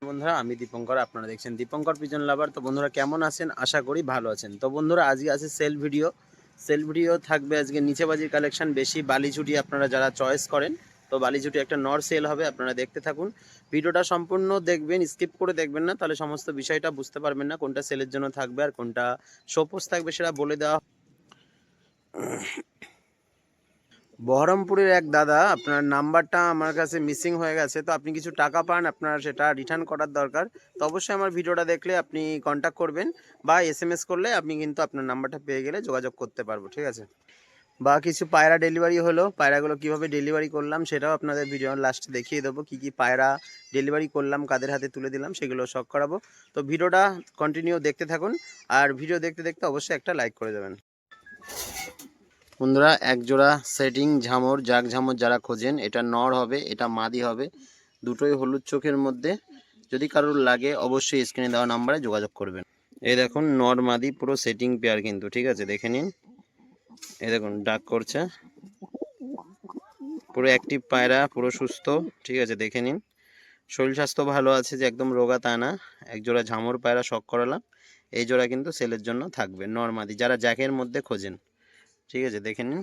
বন্ধুরা আমি দীপঙ্কর, আপনারা দেখছেন দীপঙ্কর পিজন লাভার। তো বন্ধুরা কেমন আছেন? আশা করি ভালো আছেন। তো বন্ধুরা আজকে আছে সেল ভিডিও থাকবে। আজকে নিচে বাজির কালেকশন বেশি, বালিঝুটি আপনারা যারা চয়েস করেন, তো বালিঝুটি একটা নর সেল হবে। আপনারা দেখতে থাকুন, ভিডিওটা সম্পূর্ণ দেখবেন, স্কিপ করে দেখবেন না, তাহলে সমস্ত বিষয়টা বুঝতে পারবেন না, কোনটা সেলের জন্য থাকবে আর কোনটা শোপোজ থাকবে সেটা বলে দেওয়া। বহরমপুরের এক দাদা, আপনার নাম্বারটা আমার কাছে মিসিং হয়ে গেছে, তো আপনি কিছু টাকা পান, আপনার সেটা রিটার্ন করার দরকার। তো অবশ্যই আমার ভিডিওটা দেখলে আপনি কন্ট্যাক্ট করবেন বা এসএমএস করলে আপনি কিন্তু আপনার নাম্বারটা পেয়ে গেলে যোগাযোগ করতে পারবো, ঠিক আছে? বা কিছু পায়রা ডেলিভারি হলো, পায়রাগুলো কীভাবে ডেলিভারি করলাম সেটাও আপনাদের ভিডিওর লাস্টে দেখিয়ে দেবো। কী কী পায়রা ডেলিভারি করলাম, কাদের হাতে তুলে দিলাম, সেগুলো সব করাবো। তো ভিডিওটা কন্টিনিউ দেখতে থাকুন, আর ভিডিও দেখতে দেখতে অবশ্যই একটা লাইক করে দেবেন। বন্ধুরা এক জোড়া সেটিং ঝামর, জাগ ঝামর যারা খোঁজেন, এটা নর হবে, এটা মাদি হবে, দুটোই হলুদ চোখের মধ্যে। যদি কারোর লাগে অবশ্যই স্ক্রিনে দেওয়া নাম্বারে যোগাযোগ করবেন। এই দেখুন নর মাদি পুরো সেটিং পেয়ার কিন্তু, ঠিক আছে? দেখে নিন, এই দেখুন ডাক করছে, পুরো অ্যাক্টিভ পায়রা, পুরো সুস্থ, ঠিক আছে? দেখে নিন, শরীর স্বাস্থ্য ভালো আছে, যে একদম রোগা তা না। এক জোড়া ঝামর পায়রা শখ করালাম, এই জোড়া কিন্তু সেলের জন্য থাকবে, নর মাদি যারা জ্যাকের মধ্যে খোঁজেন, ঠিক আছে? দেখে নিন,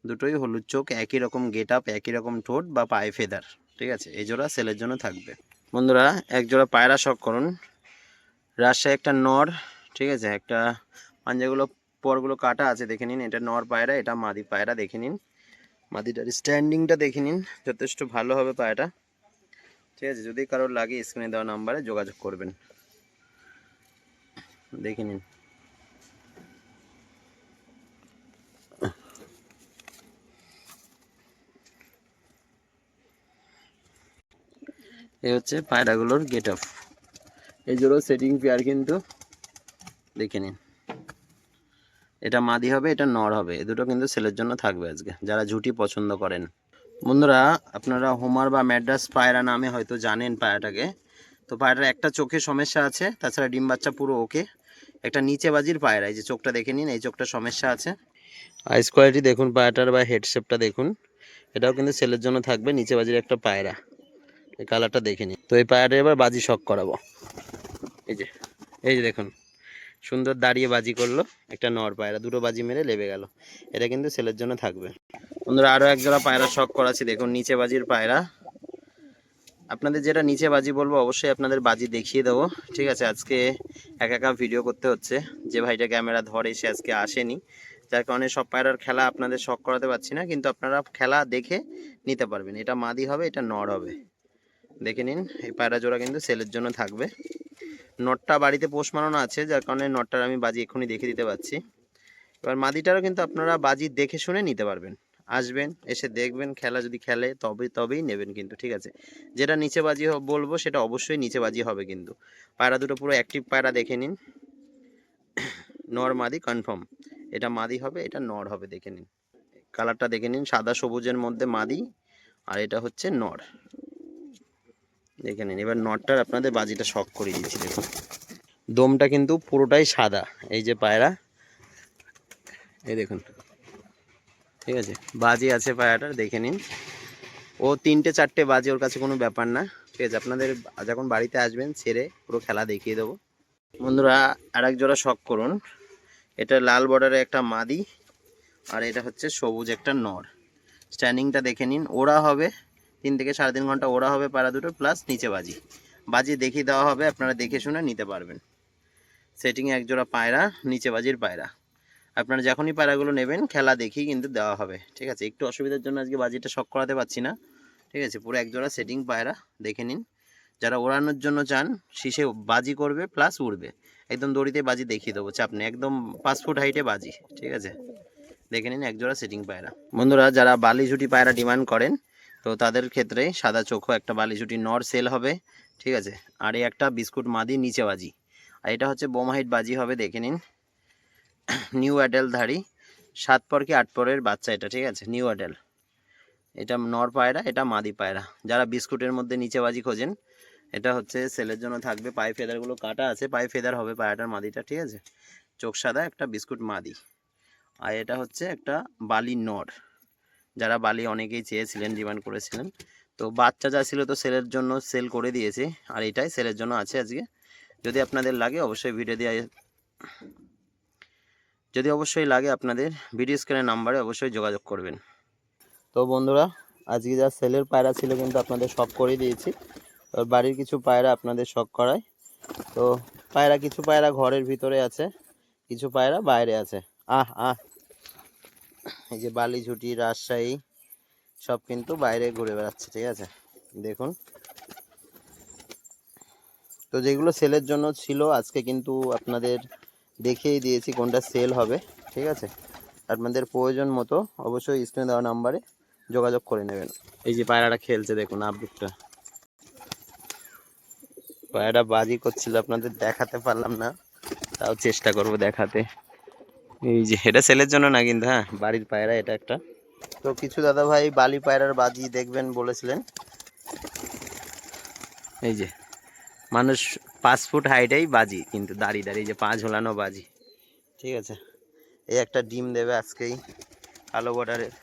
দুটোই হলুদ চোখ, একই রকম গেট আপ, একই রকম ঠোঁট বা পায়ে ফেদার, ঠিক আছে? এই জোড়া সেলের জন্য থাকবে। বন্ধুরা এক জোড়া পায়রা শখ করুন, রাজশাহী একটা নর, ঠিক আছে? একটা পাঞ্জাগুলো পরগুলো কাটা আছে, দেখে নিন, এটা নর পায়রা, এটা মাদি পায়রা। দেখে নিন মাদিটার স্ট্যান্ডিংটা দেখে নিন, যথেষ্ট ভালো হবে পায়রাটা, ঠিক আছে? যদি কারোর লাগে স্ক্রিনে দেওয়া নাম্বারে যোগাযোগ করবেন। দেখে নিন, এই হচ্ছে পায়রাগুলোর গেট আপ। এই জোড়া সেটিং পেয়ার কিন্তু, দেখে নিন, এটা মাদি হবে, এটা নর হবে, এ দুটো কিন্তু সেলের জন্য থাকবে আজকে, যারা ঝুটি পছন্দ করেন। বন্ধুরা আপনারা হোমার বা ম্যাড্রাস পায়রা নামে হয়তো জানেন পায়রাটাকে। তো পায়রাটার একটা চোখে সমস্যা আছে, তাছাড়া ডিম বাচ্চা পুরো ওকে। একটা নিচে বাজির পায়রা, এই যে চোখটা দেখে নিন, এই চোখটা সমস্যা আছে। আইস কোয়ালিটি দেখুন পায়রাটার, বা হেড শেপটা দেখুন, এটাও কিন্তু সেলের জন্য থাকবে। নিচে বাজির একটা পায়রা, এই কালারটা দেখে নিন। তো এই পায়রাটা এবার বাজি শখ করাবো। এই যে দেখুন, সুন্দর দাঁড়িয়ে বাজি করলো, একটা নর পায়রা, দুটো বাজি মেরে লেবে গেল, এটা কিন্তু সেলের জন্য থাকবে। বন্ধুরা আরও এক জোড়া পায়রা শখ করাচ্ছি, দেখুন নিচে বাজির পায়রা। আপনাদের যেটা নিচে বাজি বলবো অবশ্যই আপনাদের বাজি দেখিয়ে দেবো, ঠিক আছে? আজকে একা ভিডিও করতে হচ্ছে, যে ভাইটা ক্যামেরা ধরে সে আজকে আসেনি, যার কারণে সব পায়রার খেলা আপনাদের শখ করাতে পারছি না, কিন্তু আপনারা খেলা দেখে নিতে পারবেন। এটা মাদি হবে, এটা নর হবে, দেখে নিন। এই পায়রা জোড়া কিন্তু সেলের জন্য থাকবে। নটটা বাড়িতে পোষ মানানো আছে, যার কারণে নটটার আমি বাজি এক্ষুনি দেখে দিতে পারছি। এবার মাদিটারও কিন্তু আপনারা বাজি দেখে শুনে নিতে পারবেন, আসবেন, এসে দেখবেন, খেলা যদি খেলে তবেই নেবেন কিন্তু, ঠিক আছে? যেটা নিচে বাজি বলবো সেটা অবশ্যই নিচে বাজি হবে কিন্তু। পায়রা দুটো পুরো অ্যাক্টিভ পায়রা, দেখে নিন, নর মাদি কনফার্ম। এটা মাদি হবে, এটা নর হবে, দেখে নিন, কালারটা দেখে নিন, সাদা সবুজের মধ্যে মাদি, আর এটা হচ্ছে নর, দেখে নিন। এবার নরটার আপনাদের বাজিটা শখ করে দিচ্ছি, দেখুন দমটা কিন্তু পুরোটাই সাদা, এই যে পায়রা, এই দেখুন, ঠিক আছে? বাজি আছে পায়রাটার, দেখে নিন, ও 3টে 4টে বাজে, ওর কাছে কোনো ব্যাপার না, ঠিক আছে? আপনাদের যখন বাড়িতে আসবেন ছেড়ে পুরো খেলা দেখিয়ে দেবো। বন্ধুরা আরেক জোড়া শখ করুন, এটা লাল বর্ডারে একটা মাদি, আর এটা হচ্ছে সবুজ একটা নর। স্ট্যান্ডিংটা দেখে নিন, ওরা হবে 3 থেকে 3.5 ঘন্টা ওরা হবে পায়রা দুটো, প্লাস নিচে বাজি দেখিয়ে দেওয়া হবে, আপনারা দেখে শুনে নিতে পারবেন। সেটিংয়ে এক জোড়া পায়রা, নিচে বাজির পায়রা, আপনারা যখনই পায়রাগুলো নেবেন খেলা দেখেই কিন্তু দেওয়া হবে, ঠিক আছে? একটু অসুবিধার জন্য আজকে বাজিটা শখ করাতে পারছি না, ঠিক আছে? পুরো এক জোড়া সেটিং পায়রা, দেখে নিন। যারা ওড়ানোর জন্য চান, শীষে বাজি করবে প্লাস উড়বে, একদম দড়িতে বাজি দেখিয়ে দেবো, চাপ নেই, একদম 5 ফুট হাইটে বাজি, ঠিক আছে? দেখে নিন এক জোড়া সেটিং পায়রা। বন্ধুরা যারা বালিঝুটি পায়রা ডিমান্ড করেন, তো তাদের ক্ষেত্রে সাদা চোখো একটা বালিঝুটি নর সেল হবে, ঠিক আছে? আর এই একটা বিস্কুট মাদি নিচে বাজি, আর এটা হচ্ছে বোমা হাইট বাজি হবে, দেখে নিন, নিউ অ্যাডেল ধারী, 7 পর কি 8 পরের বাচ্চা এটা, ঠিক আছে? নিউ অ্যাডেল, এটা নর পায়রা, এটা মাদি পায়রা। যারা বিস্কুটের মধ্যে নিচে বাজি খোঁজেন, এটা হচ্ছে সেলের জন্য থাকবে। পায়ে ফেদারগুলো কাটা আছে, পায়ে ফেদার হবে পায়রাটার, মাদিটা, ঠিক আছে? চোখ সাদা, একটা বিস্কুট মাদি। আর এটা হচ্ছে একটা বালি নর, যারা বালি অনেকেই চেয়েছিলেন, ডিমান্ড করেছিলেন, তো বাচ্চা যা ছিল তো সেলের জন্য সেল করে দিয়েছি, আর এটাই সেলের জন্য আছে আজকে। যদি আপনাদের লাগে অবশ্যই ভিডিও দিয়ে, যদি অবশ্যই লাগে আপনাদের ভিডিও স্ক্রিনের নাম্বারে অবশ্যই যোগাযোগ করবেন। তো বন্ধুরা, আজকে যা সেলের পায়রা ছিল কিন্তু আপনাদের শখ করে দিয়েছি। আর বাড়ির কিছু পায়রা আপনাদের শখ করায়। তো পায়রা, কিছু পায়রা ঘরের ভিতরে আছে, কিছু পায়রা বাইরে আছে। এই যে বালিঝুটি, রাজশাহী সব কিন্তু বাইরে ঘুরে বেড়াচ্ছে, ঠিক আছে, দেখুন। তো যেগুলো সেলের জন্য ছিল আজকে কিন্তু আপনাদের দেখিয়ে দিয়েছি কোনটা সেল হবে, ঠিক আছে। আপনাদের প্রয়োজন মতো অবশ্যই স্ক্রিনে দেওয়া নাম্বারে যোগাযোগ করে নেবেন। এই যে পায়রাটা খেলছে দেখুন, আপডেটটা পায়রাটা বাজি করছিল, আপনাদের দেখাতে পারলাম না, তাও চেষ্টা করব দেখাতে। এই যে এটা সেলের জন্য না কিন্তু, হ্যাঁ বাড়ির পায়রা এটা একটা। তো কিছু দাদা ভাই বালি পায়রার বাজি দেখবেন বলেছিলেন। এই যে মানুষ 5 ফুট হাইটেই বাজি, কিন্তু দাঁড়িয়ে দাঁড়িয়ে যে পা ঝোলানো বাজি, ঠিক আছে। এই একটা ডিম দেবে আজকেই, কালো বর্ডারের।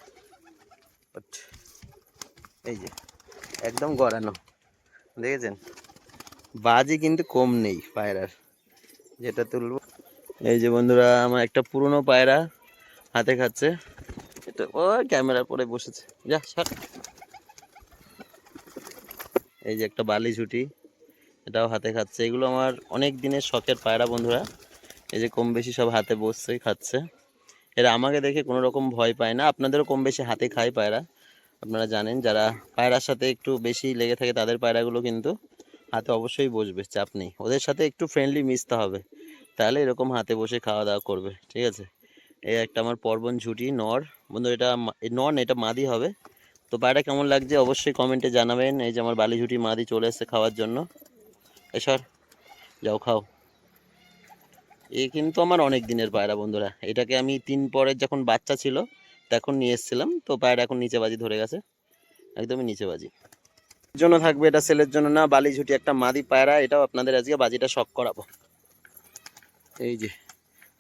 এই যে একদম গড়ানো, দেখেছেন, বাজি কিন্তু কম নেই পায়রার, যেটা তুলবো। এই যে বন্ধুরা, আমার একটা পুরনো পায়রা হাতে খাচ্ছে, এটা ও ক্যামেরা পরে বসেছে, যা সর। এই যে একটা বালি ঝুটি, এটাও হাতে খাচ্ছে। এগুলো আমার অনেক দিনের শখের পায়রা বন্ধুরা। এই যে কম বেশি সব হাতে বসছেই খাচ্ছে। এরা আমাকে দেখে কোনো রকম ভয় পায় না। আপনাদেরও কম বেশি হাতে খায় পায়রা, আপনারা জানেন। যারা পায়রার সাথে একটু বেশি লেগে থাকে তাদের পায়রাগুলো কিন্তু হাতে অবশ্যই বসবে, চাপ নেই। ওদের সাথে একটু ফ্রেন্ডলি মিশতে হবে, তাহলে এরকম হাতে বসে খাওয়া দাওয়া করবে, ঠিক আছে। এই একটা আমার পর্বন ঝুটি নর বন্ধু, এটা নর না, এটা মাদি হবে। তো পায়রা কেমন লাগছে অবশ্যই কমেন্টে জানাবেন। এই যে আমার বালি ঝুটি মাদি চলে এসেছে খাওয়ার জন্য। এসর, যাও খাও। এ কিন্তু আমার অনেক দিনের পায়রা বন্ধুরা। এটাকে আমি 3 পরের যখন বাচ্চা ছিল তখন নিয়ে এসেছিলাম। তো পায়রা এখন নিচে বাজি ধরে গেছে, একদমই নিচে বাজি জন্য থাকবে। এটা সেলের জন্য না, বালি ঝুটি একটা মাদি পায়রা, এটাও আপনাদের আজকে বাজিটা শখ করাবো। এই যে,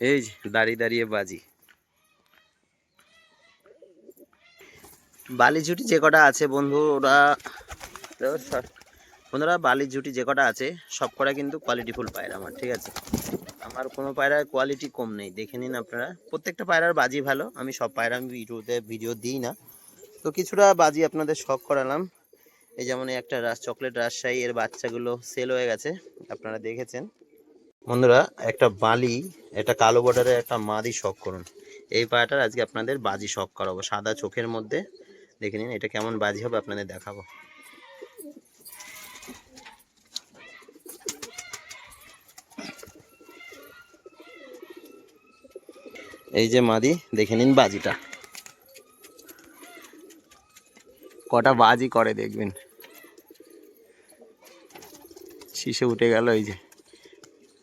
এই যে দাঁড়িয়ে দাঁড়িয়ে বাজি, বালি ঝুটি যে কটা আছে বন্ধু, ওরা বন্ধুরা বালির ঝুটি যে কটা আছে সব কটা কিন্তু কোয়ালিটিফুল পায়রা আমার, ঠিক আছে। আমার কোনো পায়রার কোয়ালিটি কম নেই, দেখে নিন আপনারা। প্রত্যেকটা পায়রার বাজি ভালো, আমি সব পায়রা আমি ভিডিও দিই না। তো কিছুটা বাজি আপনাদের শখ করালাম। এই যেমন একটা চকলেট রাজশাহী, এর বাচ্চাগুলো সেল হয়ে গেছে, আপনারা দেখেছেন বন্ধুরা। একটা বালি, একটা কালো বর্ডারের একটা মাদি শখ করুন। এই পায়রাটার আজকে আপনাদের বাজি শখ করাবো, সাদা চোখের মধ্যে। দেখে নিন এটা কেমন বাজি হবে, আপনাদের দেখাবো। এই যে মাদি, দেখে নিন বাজিটা কটা বাজি করে দেখবেন। শীষে উঠে গেল, এই যে,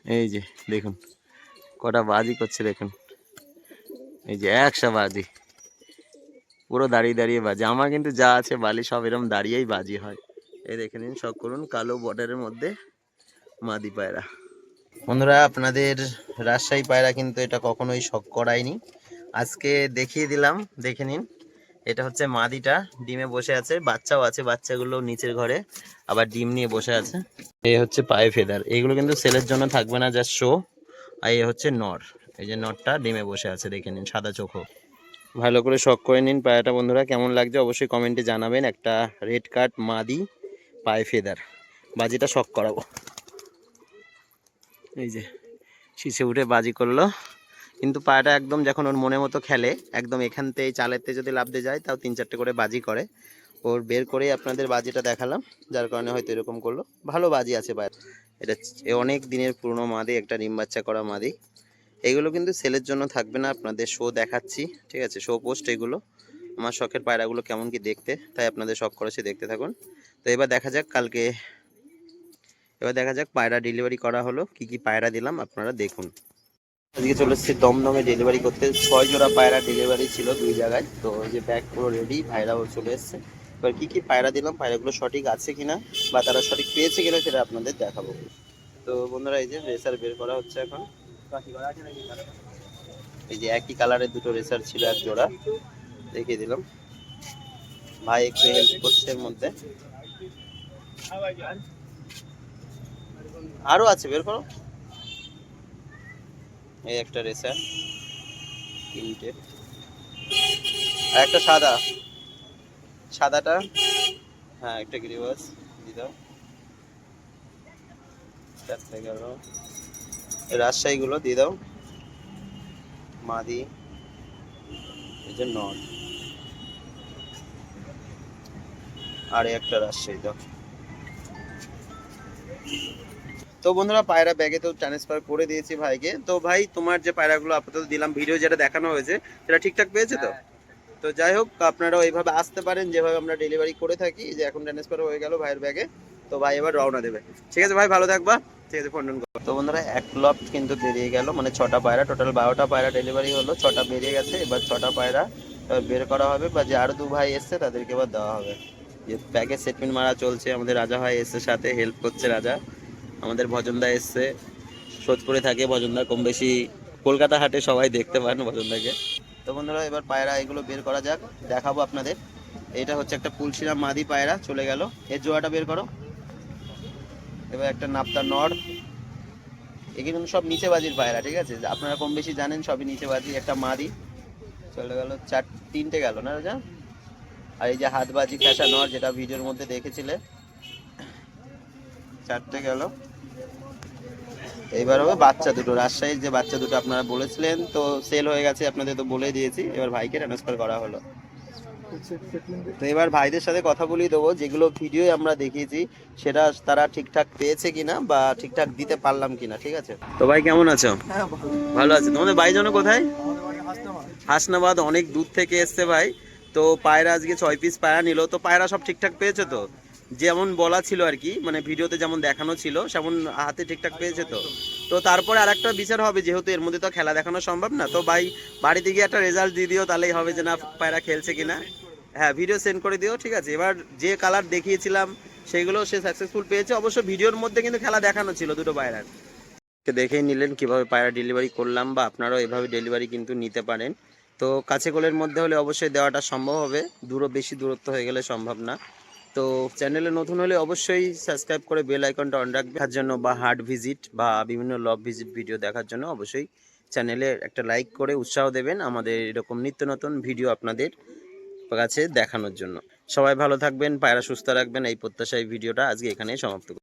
এই যে দেখুন কটা বাজি করছে দেখুন। এই যে 100 বাজি, পুরো দাঁড়িয়ে দাঁড়িয়ে বাজি। আমার কিন্তু যা আছে বালি সব এরকম দাঁড়িয়েই বাজি হয়। এই দেখে নিন, শখ করুন কালো বর্ডারের মধ্যে মাদি পায়রা। বন্ধুরা আপনাদের রাজশাহী পায়রা কিন্তু এটা কখনোই শখ করায়নি, আজকে দেখিয়ে দিলাম। দেখে নিন, এটা হচ্ছে মাদিটা, ডিমে বসে আছে, বাচ্চাও আছে, বাচ্চাগুলো নিচের ঘরে আবার ডিম নিয়ে বসে আছে। এই হচ্ছে পায়ে ফেদার, এইগুলো কিন্তু সেলের জন্য থাকবে না, জাস্ট শো। আর এই হচ্ছে নর, এই যে নরটা ডিমে বসে আছে, দেখে নিন সাদা চোখও। ভালো করে শখ করে নিন পায়রাটা বন্ধুরা, কেমন লাগছে অবশ্যই কমেন্টে জানাবেন। একটা রেড কাট মাদি পায়ে ফেদার, বাজিটা শখ করাবো। এই যে শীষে উঠে বাজি করলো, কিন্তু পায়রাটা একদম যখন ওর মনের মতো খেলে, একদম এখান থেকে চালেতে যদি লাফতে যায় তাও 3-4টে করে বাজি করে। ওর বের করেই আপনাদের বাজিটা দেখালাম, যার কারণে হয়তো এরকম করলো। ভালো বাজি আছে পায়রা, এটা অনেক দিনের পুরনো মাদি, একটা ডিম বাচ্চা করা মাদি। এগুলো কিন্তু সেলের জন্য থাকবে না, আপনাদের শো দেখাচ্ছি, ঠিক আছে, শো পোস্ট এগুলো। আমার শখের পায়রাগুলো কেমন কি দেখতে, তাই আপনাদের শখ করেছে, দেখতে থাকুন। তো এবার দেখা যাক কালকে, এবার দেখা যাক পায়রা ডেলিভারি করা হলো, কি কি পায়রা দিলাম আপনারা দেখুন। আজকে চলে এসেছি দমদমে ডেলিভারি করতে, 6 জোড়া পায়রা ডেলিভারি ছিল 2 জায়গায়। তো এই যে ব্যাগ পুরো রেডি, ভাইরাও চলে এসছে। এবার কি কি পায়রা দিলাম, পায়রাগুলো সঠিক আছে কিনা বা তারা সঠিক পেয়েছে কিনা সেটা আপনাদের দেখাবো। তো বন্ধুরা এই যে রেসার বের করা হচ্ছে এখন। এই যে একই কালারের দুটো রেসার ছিল, এক জোড়া দেখিয়ে দিলাম। ভাই একটু হেল্প করছে এর মধ্যে। আরো আছে, বের করো। এই একটা রেসার, তিনটে, আর একটা সাদা, সাদাটা, হ্যাঁ একটা গ্রিবাস দিয়ে দাও। চারটে গেল। রাজশাহী গুলো দিয়ে দাও, মাদি, এই যে নট, আর একটা রাজশাহী দাও। তো বন্ধুরা পায়রা ব্যাগে তো ট্রান্সফার করে দিয়েছি ভাইকে। তো ভাই তোমার যে পায়রাগুলো আপাতত দিলাম, ভিডিও যেটা দেখানো হয়েছে সেটা ঠিকঠাক পেয়েছে তো? তো যাই হোক, আপনারাও এইভাবে আসতে পারেন যেভাবে আমরা ডেলিভারি করে থাকি। যে এখন ট্রান্সফার হয়ে গেল ভাইয়ের ব্যাগে, তো ভাই এবার রওনা দেবে। ঠিক আছে ভাই, ভালো থাকবা। ঠিক আছে, ফোন করো। তো বন্ধুরা এক লট কিন্তু বেরিয়ে গেল, মানে 6টা পায়রা, টোটাল 12টা পায়রা ডেলিভারি হলো, 6টা বেরিয়ে গেছে। এবার 6টা পায়রা এবার বের করা হবে, বা যে আরো 2 ভাই এসছে তাদেরকে এবার দেওয়া হবে। যে ব্যাগে সেটমেন্ট মারা চলছে, আমাদের রাজা ভাই এসছে, সাথে হেল্প করছে রাজা। আমাদের ভজনদা এসছে, সোদপুরে থাকে ভজনদা, কম বেশি কলকাতা হাটে সবাই দেখতে পান ভজনদাকে। তো বন্ধুরা এবার পায়রা এগুলো বের করা যাক, দেখাবো আপনাদের। এটা হচ্ছে একটা পুলশিরা মাদি পায়রা, চলে গেল। এর জোড়াটা বের করো। এবার একটা নাপ্তা নর, এগুলো কিন্তু সব নিচেবাজির পায়রা, ঠিক আছে, আপনারা কম বেশি জানেন সবই নিচেবাজি। একটা মাদি চলে গেল, তিনটে গেল না রাজা। আর এই যে হাতবাজি ফ্যাশা নর, যেটা ভিডিওর মধ্যে দেখেছিলে, 4টে গেল। এইবার হবে বাচ্চা দুটো, রাজশাহীর যে বাচ্চা দুটো আপনারা বলেছিলেন, তো সেল হয়ে গেছে, আপনাদের তো বলে দিয়েছি। এবার ভাইকে ট্রান্সফার করা হলো। তো এবার ভাইদের সাথে কথা বলিয়ে দেবো, যেগুলো ভিডিও আমরা দেখিয়েছি সেটা তারা ঠিকঠাক পেয়েছে কিনা, বা ঠিকঠাক দিতে পারলাম কিনা। ঠিক আছে, তো ভাই কেমন আছো? ভালো আছে। তোমাদের বাড়ি যেন কোথায়? হাসনাবাদ, অনেক দূর থেকে এসছে ভাই। তো পায়রা আজকে 6 পিস পায়রা নিল। তো পায়রা সব ঠিকঠাক পেয়েছে তো? যেমন বলা ছিল আর কি, মানে ভিডিওতে যেমন দেখানো ছিল সেমন হাতে ঠিকঠাক পেয়েছে তো? তো তারপরে আর একটা বিচার হবে, যেহেতু এর মধ্যে তো খেলা দেখানো সম্ভব না। তো ভাই বাড়িতে গিয়ে একটা রেজাল্ট দিয়ে দিও, তাহলেই হবে যে না পায়রা খেলছে কিনা। হ্যাঁ ভিডিও সেন্ড করে দিও, ঠিক আছে। এবার যে কালার দেখিয়েছিলাম সেগুলো সে সাকসেসফুল পেয়েছে। অবশ্য ভিডিওর মধ্যে কিন্তু খেলা দেখানো ছিল দুটো পায়রার। দেখেই নিলেন কিভাবে পায়রা ডেলিভারি করলাম, বা আপনারাও এভাবে ডেলিভারি কিন্তু নিতে পারেন। তো কাছে কোলের মধ্যে হলে অবশ্যই দেওয়াটা সম্ভব হবে, বেশি দূরত্ব হয়ে গেলে সম্ভব না। তো চ্যানেলে নতুন হলে অবশ্যই সাবস্ক্রাইব করে বেল আইকনটা অন রাখবার জন্য, বা হার্ট ভিজিট বা বিভিন্ন লব ভিজিট ভিডিও দেখার জন্য অবশ্যই চ্যানেলে একটা লাইক করে উৎসাহ দেবেন আমাদের এরকম নিত্য নতুন ভিডিও আপনাদের কাছে দেখানোর জন্য। সবাই ভালো থাকবেন, পায়রা সুস্থ রাখবেন, এই প্রত্যাশায় ভিডিওটা আজকে এখানেই সমাপ্ত করছি।